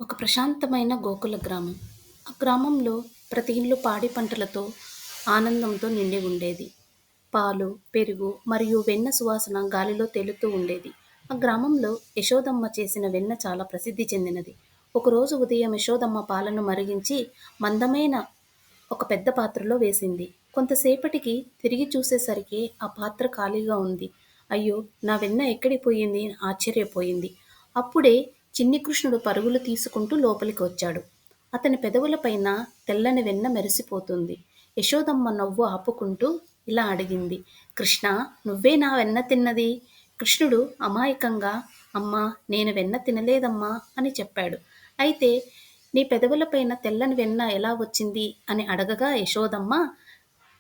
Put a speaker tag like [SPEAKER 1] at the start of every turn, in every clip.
[SPEAKER 1] ఒక ప్రశాంతమైన గోకుల గ్రామం. ఆ గ్రామంలో ప్రతి ఇల్లు పాడి పంటలతో, ఆనందంతో నిండి ఉండేది. పాలు, పెరుగు మరియు వెన్న సువాసన గాలిలో తేలుతూ ఉండేది. ఆ గ్రామంలో యశోదమ్మ చేసిన వెన్న చాలా ప్రసిద్ధి చెందినది. ఒకరోజు ఉదయం యశోదమ్మ పాలను మరిగించి మందమైన ఒక పెద్ద పాత్రలో వేసింది. కొంతసేపటికి తిరిగి చూసేసరికి ఆ పాత్ర ఖాళీగా ఉంది. అయ్యో! నా వెన్న ఎక్కడికి పోయింది అని ఆశ్చర్యపోయింది. అప్పుడే చిన్ని కృష్ణుడు పరుగులు తీసుకుంటూ లోపలికి వచ్చాడు. అతని పెదవులపైన తెల్లని వెన్న మెరిసిపోతుంది. యశోదమ్మ నవ్వు ఆపుకుంటూ ఇలా అడిగింది. కృష్ణా! నువ్వే నా వెన్న తిన్నది? కృష్ణుడు అమాయకంగా అమ్మా! నేను వెన్న తినలేదమ్మా అని చెప్పాడు. అయితే నీ పెదవులపైన తెల్లని వెన్న ఎలా వచ్చింది అని అడగగా యశోదమ్మ,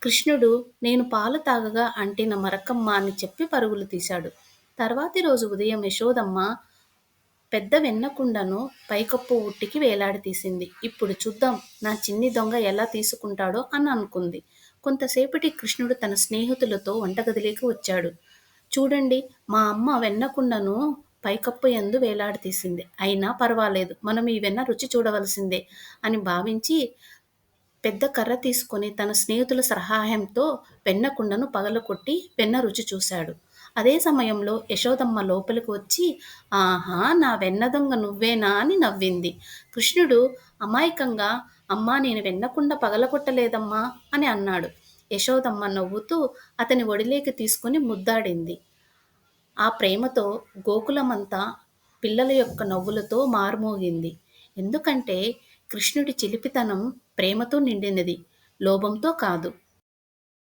[SPEAKER 1] కృష్ణుడు నేను పాలు తాగగా అంటిన మరకమ్మ అని చెప్పి పరుగులు తీశాడు. తర్వాతి రోజు ఉదయం యశోదమ్మ పెద్ద వెన్న కుండను పైకప్పు ఉట్టికి వేలాడదీసింది. ఇప్పుడు చూద్దాం నా చిన్ని దొంగ ఎలా తీసుకుంటాడో అని అనుకుంది. కొంతసేపటి కృష్ణుడు తన స్నేహితులతో వంటగదిలోకి వచ్చాడు. చూడండి, మా అమ్మ వెన్న కుండను పైకప్పు యందు వేలాడదీసింది. అయినా పర్వాలేదు, మనం ఈ వెన్న రుచి చూడవలసిందే అని భావించి పెద్ద కర్ర తీసుకొని తన స్నేహితుల సహాయంతో వెన్న కుండను పగలగొట్టి వెన్న రుచి చూశాడు. అదే సమయంలో యశోదమ్మ లోపలికి వచ్చి, ఆహా! నా వెన్న దొంగ నువ్వేనా అని నవ్వింది. కృష్ణుడు అమాయకంగా, అమ్మా! నేను వెన్న కుండ పగలగొట్టలేదమ్మా అని అన్నాడు. యశోదమ్మ నవ్వుతూ అతని ఒడిలోకి తీసుకొని ముద్దాడింది. ఆ ప్రేమతో గోకులమంతా పిల్లల యొక్క నవ్వులతో మార్మోగింది. ఎందుకంటే కృష్ణుడి చిలిపితనం ప్రేమతో నిండినది, లోభంతో కాదు.